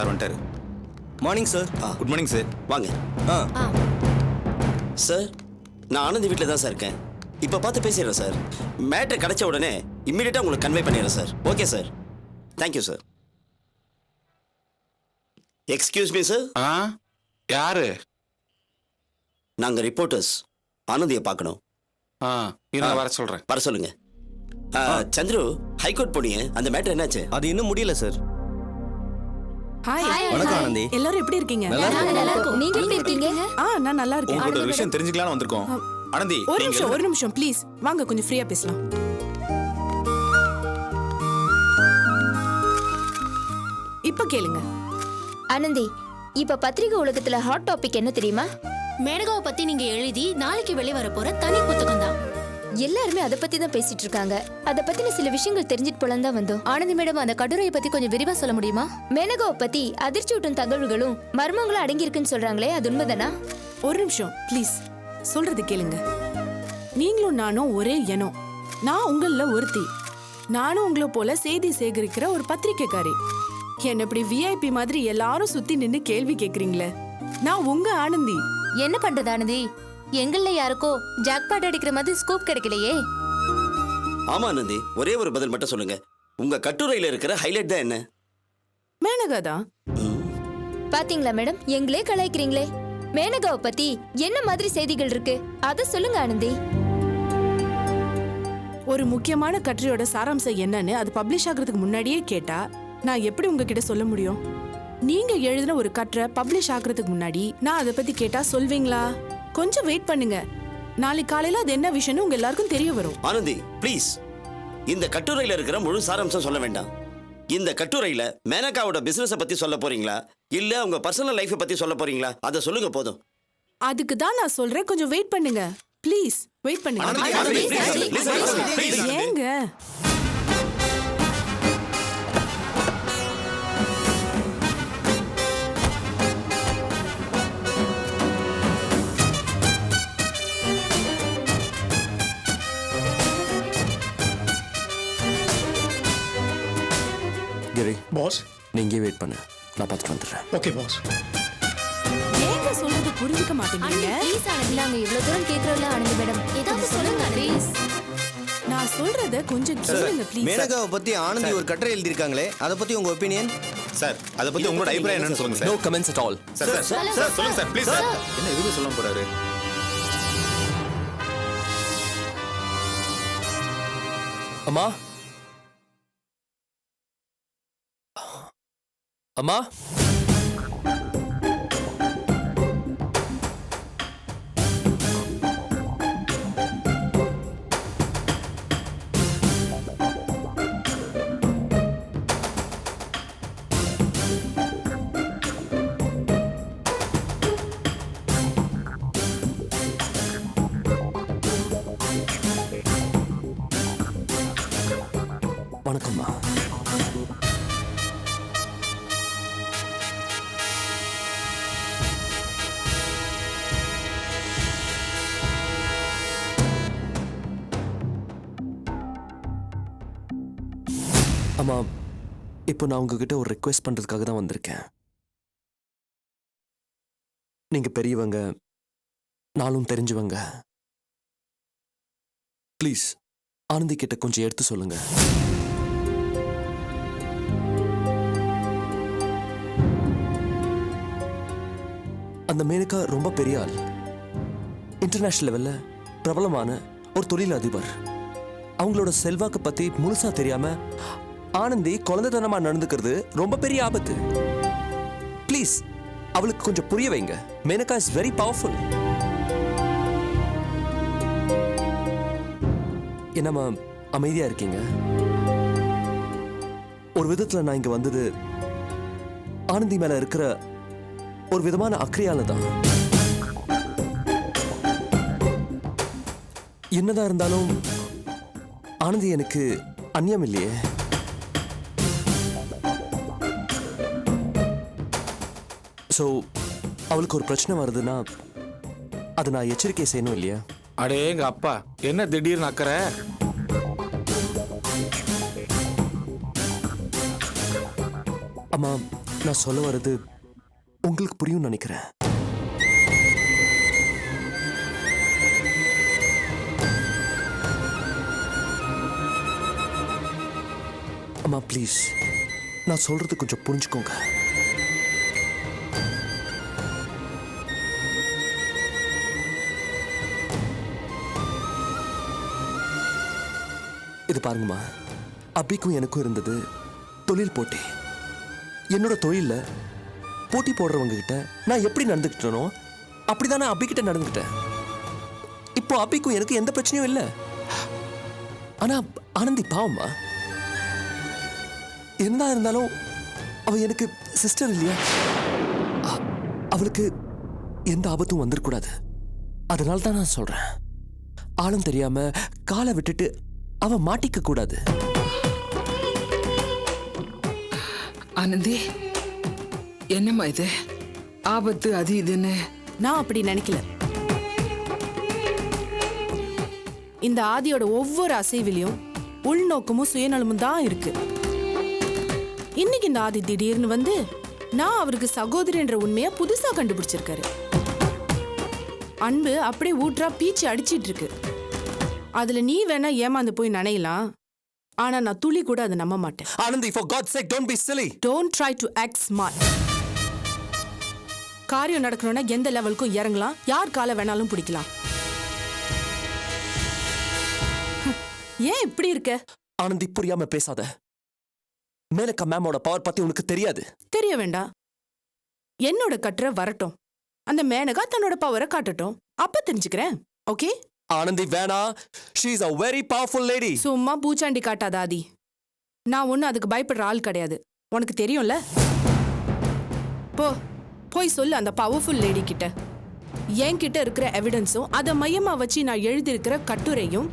Sir வந்துட்டாரு. Morning sir. Good morning sir. வாங்க. Sir, நான் ஆனந்தி வீட்டில் தான் சார் இருக்கேன். இப்போ பார்த்து பேசிடுறேன் சார். மேட்ரு கிடைச்ச உடனே இம்மிடியட்டாக உங்களுக்கு கன்வே பண்ணிடுறேன் sir. Okay sir. Thank you sir. Excuse me sir. யாரு? நாங்கள் ரிப்போர்ட்டர்ஸ். ஆனந்தியை பார்க்கணும். வர சொல்றேன். வர சொல்லுங்க. சந்துரு, ஹைகோர்ட் போனீங்க, அந்த மேட்டர் என்னாச்சு? அது இன்னும் முடியல சார். ஹாய். வணக்கம் ஆனந்தி. எல்லாரும் எப்படி இருக்கீங்க? நல்லா இருக்கோம். நீங்க எப்படி இருக்கீங்க? நான் நல்லா இருக்கேன். உங்களோட ஒரு விஷயம் தெரிஞ்சுக்கலாம்னு வந்திருக்கோம். ஆனந்தி, ஒரு நிமிஷம் ப்ளீஸ். வாங்க, கொஞ்சம் ஃப்ரீயா பேசலாம். இப்ப கேளுங்க. ஆனந்தி, இப்ப பத்திரிகை உலகத்துல ஹாட் டாபிக் என்ன தெரியுமா? மேனகாவை பத்தி நீங்க எழுதி நாளைக்கு வெளிய வர போற தனி புத்தகம் தான். எல்லாருமே அத பத்தி தான் பேசிட்டு இருக்காங்க. அத பத்தின சில விஷயங்கள் தெரிஞ்சிட்டு போலாம் தான் வந்தோம். ஆனந்தி மேடம், அந்த கட்டுரையை பத்தி கொஞ்சம் விரிவா சொல்ல முடியுமா? மேனகாவை பத்தி அதிர்ச்சியூட்டும் தகவல்களும் மர்மங்களும் அடங்கி இருக்குன்னு சொல்றாங்களே, அது உண்மைதானா? ஒரு நிமிஷம் ப்ளீஸ். சொல்றது கேளுங்க. நீங்களும் நானும் ஒரே இனம். நான் உங்கள ஒருத்தி. நானும் உங்களை போல செய்தி சேகரிக்கிற ஒரு பத்திரிக்கைக்காரி. என்ன இப்படி விஐபி மாதிரி எல்லாரும் சுத்தி நின்னு கேள்வி கேக்குறீங்களே. நான் உங்க ஆனந்தி. என்ன பண்றது ஆனந்தி? எங்கள்ல யாருக்கோ ஜாக்பாட் அடிக்கிற மாதிரி ஸ்கூப் கிடைக்கலையே. ஆமா ஆனந்தி, ஒரே ஒரு பதில் மட்டும் சொல்லுங்க. உங்க கட்டுரையில இருக்கிற ஹைலைட் தான் என்ன? மேனகா தான். பாத்தீங்களா மேடம், எங்களே கலாய்க்கிறீங்களே. மேனகாவை பத்தி என்ன மாதிரி செய்திகள் இருக்கு, அத சொல்லுங்க ஆனந்தி. ஒரு முக்கியமான கட்டுரையோட சாராம்சம் என்னன்னு அது பப்ளிஷ் ஆகுறதுக்கு முன்னாடியே கேட்டா நான் எப்படி உங்ககிட்ட சொல்ல முடியும்? நீங்க எழுதின ஒரு கட்டுரை பப்ளிஷ் ஆகுறதுக்கு முன்னாடி நான் அதை பத்தி கேட்டா சொல்வீங்களா? கொஞ்சம் வெயிட் பண்ணுங்க. நாளைக்கு காலையில அது என்ன விஷயம்னு உங்க எல்லாருக்கும் தெரிய வரும். ஆனந்தி ப்ளீஸ், இந்த கட்டுரையில இருக்கிற முழு சாராம்சம் சொல்ல வேண்டாம். இந்த கட்டுரையில மேனகாவோட பிசினஸை பத்தி சொல்ல போறீங்களா, இல்ல உங்க பர்சனல் லைஃபை பத்தி சொல்ல போறீங்களா? அதை சொல்லுங்க போதும். அதுக்கு தான் நான் சொல்றேன், கொஞ்சம் வெயிட் பண்ணுங்க. ப்ளீஸ் வெயிட் பண்ணுங்க. ஏங்க கிரி பாஸ், நீங்க வெயிட் பண்ணு, நான் பார்த்துட்டு வந்துடுறேன். Okay boss. ஏங்க சொல்றது புரிஞ்சுக்க மாட்டேங்கிறீங்க? ப்ளீஸ் ஆனந்தி, நாங்க இவ்வளவு தூரம் கேக்குறோம்ல ஆனந்தி மேடம், ஏதாவது சொல்லுங்க ப்ளீஸ். நான் சொல்றத கொஞ்சம் கேளுங்க ப்ளீஸ். மேனகாவை பத்தி ஆனந்தி ஒரு கட்டுரை எழுதி இருக்காங்களே, அத பத்தி உங்க ஒபினியன்? சார், அத பத்தி உங்களோட அபிப்பிராயம் என்னன்னு சொல்லுங்க sir. No comments at all. Sir சொல்லுங்க சார் ப்ளீஸ் சார். என்ன எதுவும் சொல்ல போறாரு? அம்மா, அம்மா, வணக்கம்மா. அம்மா, இப்போ நான் உங்ககிட்ட ஒரு ரெக்வெஸ்ட் பண்றதுக்காக தான் வந்திருக்கேன். நீங்க பெரியவங்க, நானும் தெரிஞ்சவங்க. ப்ளீஸ் ஆனந்தி கிட்ட கொஞ்சம் எடுத்து சொல்லுங்க. அந்த மேனகா ரொம்ப பெரிய ஆள். இன்டர்நேஷனல் லெவல்ல பிரபலமான ஒரு தொழில் அதிபர். அவங்களோட செல்வாக்கு பத்தி முழுசா தெரியாம ஆனந்தி குழந்தைத்தனமா நடந்துக்கிறது ரொம்ப பெரிய ஆபத்து. ப்ளீஸ் அவளுக்கு கொஞ்சம் புரிய வைங்க. Menaka is very powerful. என்னம்மா அமைதியா இருக்கீங்க? ஒரு விதத்துல நான் இங்க வந்தது ஆனந்தி மேல இருக்கிற ஒரு விதமான அக்கறையால தான். என்னதான் இருந்தாலும் ஆனந்தி எனக்கு அந்நியம் இல்லையே. ஸோ அவளுக்கு ஒரு பிரச்சனை வருதுன்னா அதை நான் எச்சரிக்கை செய்யணும் இல்லையா? அடே எங்க அப்பா, என்ன திடீர்னு அக்கறை? அம்மா, நான் சொல்ல வர்றது உங்களுக்கு புரியும் நினைக்கிறேன். அம்மா ப்ளீஸ், நான் சொல்றது கொஞ்சம் புரிஞ்சுக்கோங்க. இது பாருங்கம்மா, அபிக்கும் எனக்கும் இருந்தது தொழில் போட்டி. என்னோட தொழில போட்டி போடுறவங்க கிட்ட நான் எப்படி நடந்துக்கிட்டனோ அப்படிதான் நான் அபிக்கிட்ட நடந்துக்கிட்டேன். இப்போ அபிக்கும் எனக்கு எந்த பிரச்சனையும் இல்லை. ஆனா ஆனந்தி பாவம்மா, என்ன இருந்தாலும் அவ எனக்கு சிஸ்டர் இல்லையா? அவளுக்கு எந்த ஆபத்தும் வந்துடக்கூடாது. அதனால தான் நான் சொல்றேன், ஆளும் தெரியாம காலை விட்டுட்டு அவ மாட்டிக்க கூடாது. ஆனந்தி, என்னம்மா இது? ஆபத்து அது இதுன்னு நான் அப்படி நினைக்கல. இந்த ஆதியோட ஒவ்வொரு அசைவிலையும் உள்நோக்கமும் சுயநலமும் தான் இருக்கு. இன்னைக்கு இந்த ஆதி திடீர்னு வந்து நான் அவருக்கு சகோதரின்ற உண்மையை புதுசா கண்டுபிடிச்சிருக்காரு. அன்பு அப்படியே ஊற்றா பீச்சு அடிச்சிட்டு இருக்கு. அதுல நீ வேணா ஏமாந்து போய் நனையலாம், ஆனா நான் துளி கூட அதை நம்ப மாட்டேன். Anandhi, for God's sake, don't be silly. Don't try to act smart. காரியம் நடக்கணும்னா எந்த லெவலுக்கும் இறங்கலாம், யார் காலை வேணாலும் பிடிக்கலாம். ஏன் இப்படி இருக்க? ஆனந்தி, புரியாம பேசாத. மேனகா மேமோட பவர் பத்தி உனக்கு தெரியாது. தெரிய வேண்டாம். என்னோட கட்டுற வரட்டும், அந்த மேனகா தன்னோட பவரை காட்டட்டும், அப்ப தெரிஞ்சுக்கிறேன். ஓகே? ஆனந்தி வேணா, she is a very powerful lady. சும்மா பூச்சாண்டி காட்டாத ஆதி. நான் ஒன்னும் அதுக்கு பயப்படுற ஆள் கிடையாது, உனக்கு தெரியும்ல. போ போய் சொல்லு அந்த பவர்ஃபுல் லேடி கிட்ட. என்கிட்ட இருக்கிற எவிடன்ஸும் அதை மையமா வச்சு நான் எழுதியிருக்கிற கட்டுரையும்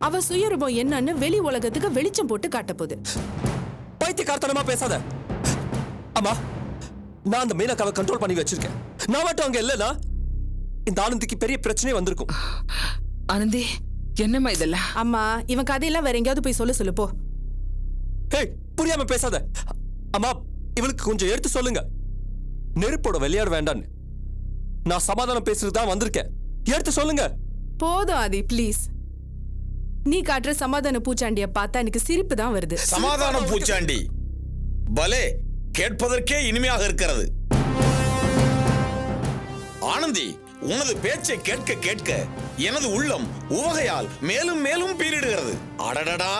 அவ சுயரூபம் என்னன்னு வெளி உலகத்துக்கு வெளிச்சம் போட்டு காட்ட போகுது. பைத்தியக்காரத்தனமா பேசாத. அம்மா, நான் அந்த மீனக்காவை கண்ட்ரோல் பண்ணி வச்சிருக்கேன். நான் மட்டும் அங்க இல்லனா இந்த ஆனந்திக்கு பெரிய பிரச்சனை வந்திருக்கும். ஆனந்தி, என்னம்மா இதெல்லாம்? அம்மா, இவன் கதையெல்லாம் வேற எங்கேயாவது போய் சொல்லு போ. ஹேய், புரியாம பேசாத. அம்மா, இவளுக்கு கொஞ்சம் எடுத்து சொல்லுங்க. நெருப்போட விளையாட வேண்டான்னு நான் சமாதானம் பேசுறது தான் வந்திருக்கேன். எடுத்து சொல்லுங்க. போதும் ஆதி, ப்ளீஸ். நீ காட்டுற சமாதான பூச்சாண்டிய பார்த்தா எனக்கு சிரிப்பு தான் வருது. சமாதானம் பூச்சாண்டி பலே, கேட்பதற்கே இனிமையாக இருக்கிறது. ஆனந்தி, உனது பேச்சை கேட்க கேட்க எனது உள்ளம் உவகையால் மேலும் மேலும் பீரிடுகிறது. அடடடா,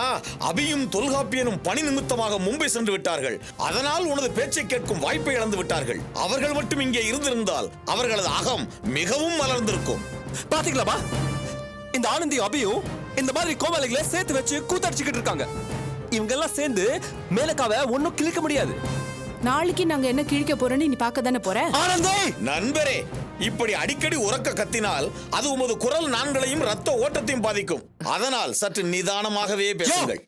அபியும் தொல்காப்பியனும் பணி நிமித்தமாக மும்பை சென்று விட்டார்கள். அதனால் உனது பேச்சை கேட்கும் வாய்ப்பை இழந்து விட்டார்கள். அவர்கள் மட்டும் இங்கே இருந்திருந்தால் அவர்களது அகம் மிகவும் மலர்ந்திருக்கும். பாத்தீங்களாமா, இந்த ஆனந்தி அபியும் இந்த மாதிரி கோமாளிகளை சேர்த்து வச்சு கூத்தடிச்சுக்கிட்டு இருக்காங்க. இவங்க எல்லாம் சேர்ந்து மேனகாவை ஒன்னும் கிழிக்க முடியாது. நாளைக்கு நாங்க என்ன கிழிக்க போறோம்னு நீ பார்க்க தானே போற. ஆனந்தி, நண்பரே, இப்படி அடிக்கடி உரக்க கத்தினால் அது உமது குரல் நான்களையும் ரத்த ஓட்டத்தையும் பாதிக்கும். அதனால் சற்று நிதானமாகவே பேசுங்கள்.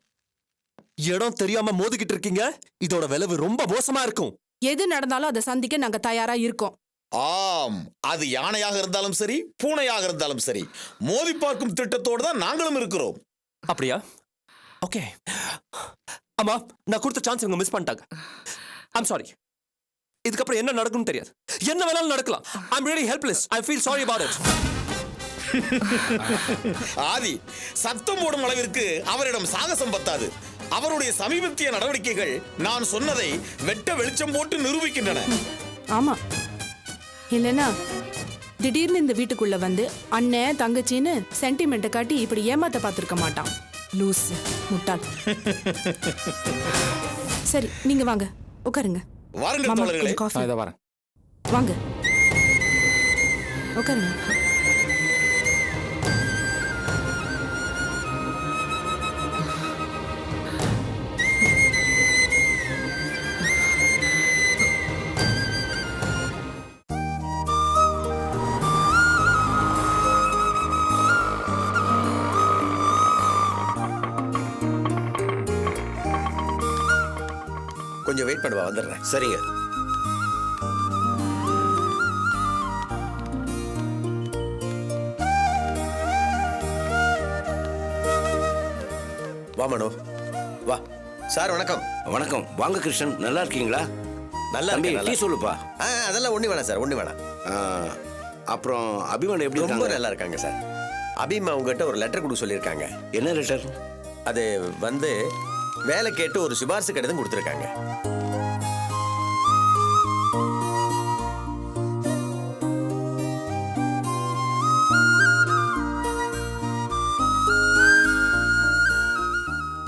இடம் தெரியாம மோதிக்கிட்டு இருக்கீங்க. இதோட விளைவு ரொம்ப மோசமா இருக்கும். எது நடந்தாலும் அதை சந்திக்க நாங்க தயாரா இருக்கோம். ஆம், அது யானையாக இருந்தாலும் சரி, பூனையாக இருந்தாலும் சரி, மோதி பார்க்கும் திட்டத்தோடு தான் நாங்களும் இருக்கிறோம். அப்படியா? ஓகே. அம்மா, நான் கொடுத்த சான்ஸ் இவங்க மிஸ் பண்ணிட்டாங்க. I'm sorry. இதுக்கப்புறம் என்ன நடக்கும்னு தெரியாது. என்ன வேணாலும் நடக்கலாம். I'm really helpless. I feel sorry about it. Aadhi, சத்தம் போடும் அளவிற்கு அவரிடம் சாகசம் பத்தாது. அவருடைய சமீபத்திய நடவடிக்கைகள் நான் சொன்னதை வெட்ட வெளிச்சம் போட்டு நிரூபிக்கின்றன. ஆமா, இல்லைன்னா திடீர்னு இந்த வீட்டுக்குள்ள வந்து அண்ணன் தங்கச்சின்னு சென்டிமெண்ட்டை காட்டி இப்படி ஏமாத்த பார்த்திருக்க மாட்டான். லூஸ், முட்டாள். சரி, நீங்க வாங்க, உட்காருங்க. வாருங்கள் மாமா, தோழர்களே. கொஞ்சம் காஃபி. இதை வரேன். வாங்க, உட்காருங்க. கொஞ்சம் வெயிட் பண்ணுவா, வந்துடுறேன். சரிங்க. வா மனோ, வா. சார் வணக்கம். வணக்கம். வாங்க கிருஷ்ணன், நல்லா இருக்கீங்களா? நல்லா தம்பி இருக்கேன், டீ நல்லா. சொல்லுப்பா. அதெல்லாம் ஒண்ணு வேணாம் சார், ஒண்ணு வேணாம். ஆ, அப்புறம் அபிமானம் எப்படி ரொம்ப இருக்காங்க? நல்லா இருக்காங்க சார். அபிமா உங்ககிட்ட ஒரு லெட்டர் கொடுக்க சொல்லியிருக்காங்க. என்ன லெட்டர்? அது வந்து வேலை கேட்டு ஒரு சிபாரிசு கடிதம் கொடுத்துருக்காங்க.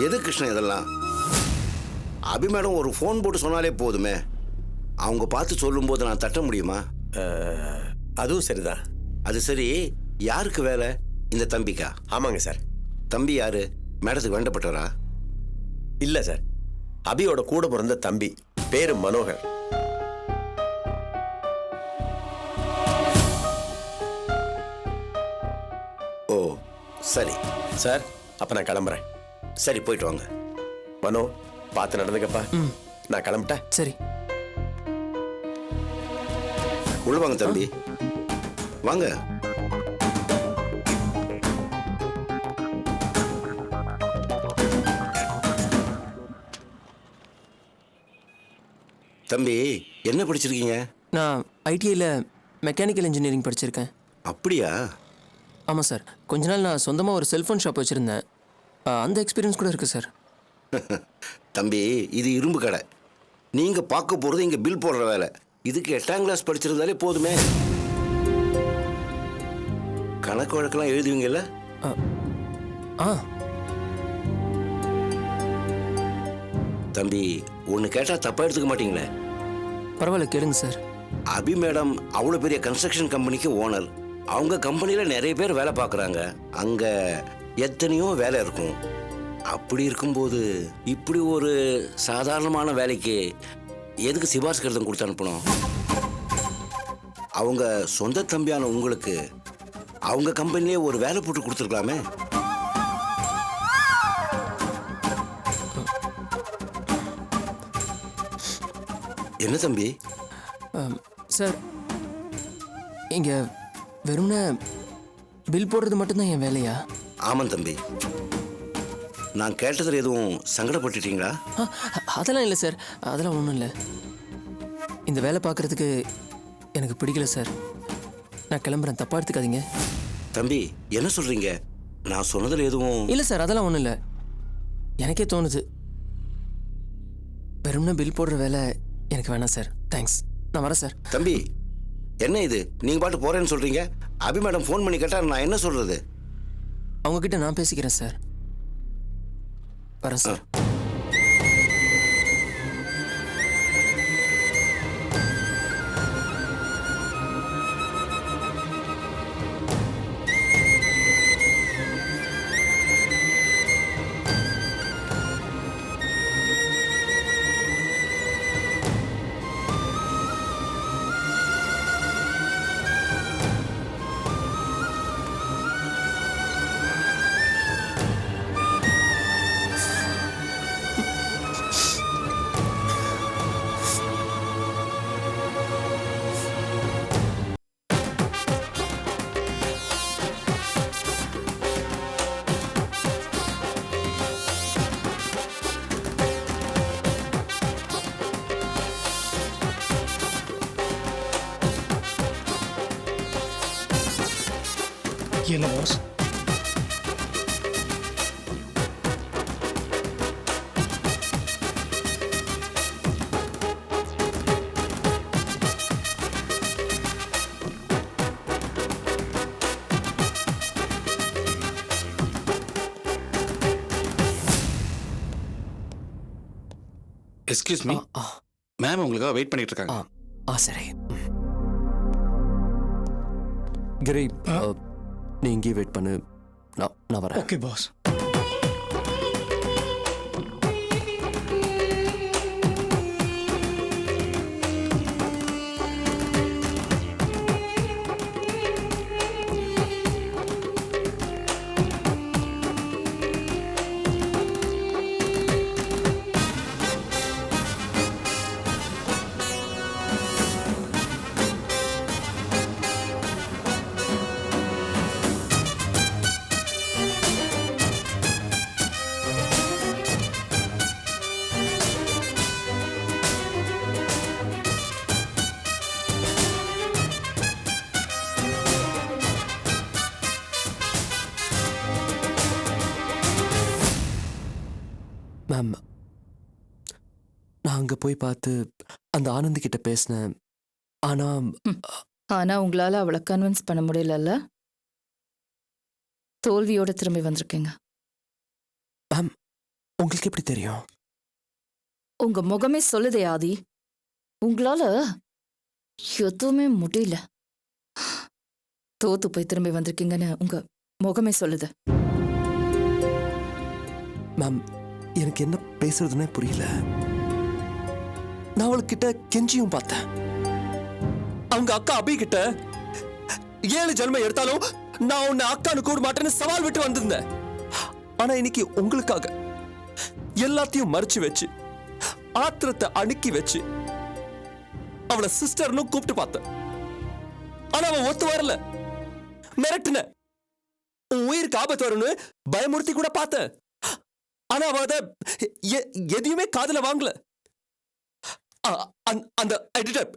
எது கிருஷ்ணன் இதெல்லாம்? அபி மேடம் ஒரு ஃபோன் போட்டு சொன்னாலே போதுமே. அவங்க பார்த்து சொல்லும்போது நான் தட்ட முடியுமா? அதுவும் சரிதான். அது சரி, யாருக்கு வேலை? இந்த தம்பிக்கா? ஆமாங்க சார். தம்பி யாரு? மேடத்துக்கு வேண்டப்பட்டவரா? இல்ல சார், அபியோட கூட பிறந்த தம்பி, பேரு மனோகர். ஓ சரி சார், அப்ப நான் கிளம்புறேன். சரி, போயிட்டு வாங்க. மனோ, பார்த்து நடந்துக்கப்பா. நான் கிளம்பிட்டேன். சரி. உள்ள வாங்க தம்பி, வாங்க. தம்பி என்ன படிச்சிருக்கீங்க? நான் ஐடிஐயில் மெக்கானிக்கல் இன்ஜினியரிங் படிச்சிருக்கேன். அப்படியா? ஆமாம் சார். கொஞ்ச நாள் நான் சொந்தமாக ஒரு செல்ஃபோன் ஷாப் வச்சுருந்தேன். அந்த எக்ஸ்பீரியன்ஸ் கூட இருக்குது சார். தம்பி, இது இரும்பு கடை. நீங்க பார்க்க போறது இங்க பில் போடுற வேலை. இதுக்கு 8ஆம் கிளாஸ் படிச்சிருந்தாலே போதுமே. கணக்கு வழக்கெல்லாம் எழுதுவீங்கல்ல? ஆ தம்பி, ஒன்று கேட்டா தப்பா எடுத்துக்க மாட்டீங்களே? பரவாயில்ல, கேளுங்க சார். அபி மேடம் அவ்வளோ பெரிய கன்ஸ்ட்ரக்ஷன் கம்பெனிக்கு ஓனர். அவங்க கம்பெனியில் நிறைய பேர் வேலை பார்க்குறாங்க. அங்கே எத்தனையோ வேலை இருக்கும். அப்படி இருக்கும்போது இப்படி ஒரு சாதாரணமான வேலைக்கு எதுக்கு சிபாரிசு கடிதம் கொடுத்து அனுப்பணும்? அவங்க சொந்த தம்பியான உங்களுக்கு அவங்க கம்பெனிலே ஒரு வேலை போட்டு கொடுத்துருக்கலாமே. என்ன தம்பி? சார், இங்கே வெறும்னா பில் போடுறது மட்டும்தான் என் வேலையா? ஆமாம் தம்பி. நான் கேட்டதில் எதுவும் சங்கடப்பட்டுட்டீங்களா? அதெல்லாம் இல்லை சார், அதெல்லாம் ஒன்றும் இல்லை. இந்த வேலை பார்க்குறதுக்கு எனக்கு பிடிக்கல சார். நான் கிளம்புறேன், தப்பாக எடுத்துக்காதீங்க. தம்பி என்ன சொல்கிறீங்க? நான் சொன்னதில் எதுவும் இல்லை சார், அதெல்லாம் ஒன்றும் இல்லை. எனக்கே தோணுது. வெறும்னா பில் போடுற வேலை எனக்கு வேணாம் சார். தேங்க்ஸ், நான் வரேன் சார். தம்பி என்ன இது? நீங்கள் பாட்டு போகிறேன்னு சொல்கிறீங்க. அபி மேடம் ஃபோன் பண்ணி கேட்டால் நான் என்ன சொல்கிறது? அவங்கக்கிட்ட நான் பேசிக்கிறேன் சார். வரேன் சார். என்ன பாஸ்? எஸ்கியூஸ் மீ, மேம் உங்களுக்காக வெயிட் பண்ணிட்டு இருக்காங்க. சரி. கிரி, நீ இங்கே வெயிட் பண்ணு. நான் வரேன். Okay pass. மேம், நான் அங்க போய் பார்த்து அந்த ஆனந்தி கிட்ட பேசினேன். ஆனா ஆனா உங்களால அவளை கன்வின்ஸ் பண்ண முடியலல்ல? தோல்வியோட திரும்பி வந்திருக்கீங்க. மேம், உங்களுக்கு எப்படி தெரியும்? உங்க முகமே சொல்லுதே ஆதி. உங்களால எதுவுமே முடியல. தோத்து போய் திரும்பி வந்திருக்கீங்கன்னு உங்க முகமே சொல்லுது. மேம், எனக்கு என்ன பேசுறதுன்னே புரியல. நான் அவள்கிட்ட கெஞ்சியும் பார்த்தேன். அவங்க அக்கா அபி கிட்ட 7 ஜென்மம் எடுத்தாலும் நான் உன்னை அக்கான்னு கூட மாட்டேன்னு சவால் விட்டு வந்திருந்தேன். ஆனா இன்னைக்கு உங்களுக்காக எல்லாத்தையும் மறைச்சு வச்சு ஆத்திரத்தை அடுக்கி வச்சு அவளை சிஸ்டர்னு கூப்பிட்டு பார்த்தேன். ஆனா அவன் ஒத்து வரல. மிரட்டுன. உன் உயிருக்கு ஆபத்து வரும்னு பயமுறுத்தி கூட பார்த்தேன். ஆனா அவ அத எதையுமே காதுல வாங்கல. அந்த எடிட்டர்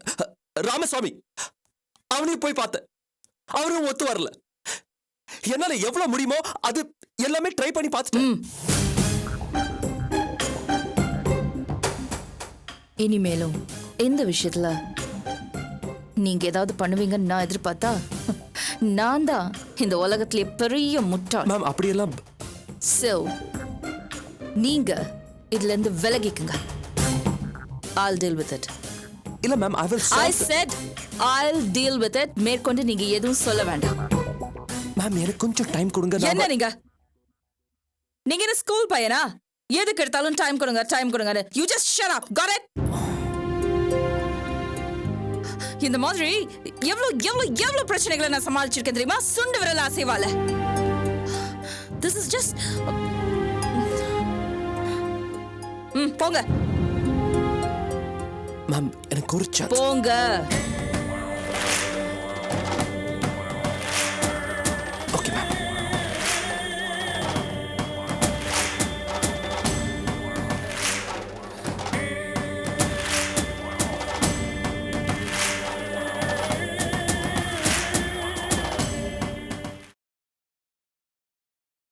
ராமசாமி அவனையும் போய் பார்த்தேன். அவரும் ஒத்து வரல. என்னால எவ்வளவு முடியுமோ அது எல்லாமே ட்ரை பண்ணி பார்த்துட்டேன். இனிமேலும் இந்த விஷயத்துல நீங்க ஏதாவது பண்ணுவீங்கன்னு நான் எதிர்பார்த்தா நான் தான் இந்த உலகத்திலே பெரிய முட்டாள். மேம், அப்படியெல்லாம் சோ நீங்க இதுல இருந்து விலகிக்குங்க. I'll deal with it. இல்ல ma'am, I said I'll deal with it. மேற்கொண்டு நீங்க எதுவும் சொல்ல வேண்டாம். மேம், எனக்கு கொஞ்சம் டைம் கொடுங்க. என்ன நீங்க என்ன ஸ்கூல் பையனா? எதுக்கு எடுத்தாலும் டைம் கொடுங்க டைம் கொடுங்க. You just shut up. Got it? இந்த மாதிரி எவ்வளவு பிரச்சனைகளை நான் சமாளிச்சிருக்கேன் தெரியுமா? சுண்டு விரல் அசைவால. This is just போங்க மேம், எனக்கு ஒரு சான்ஸ். போங்க.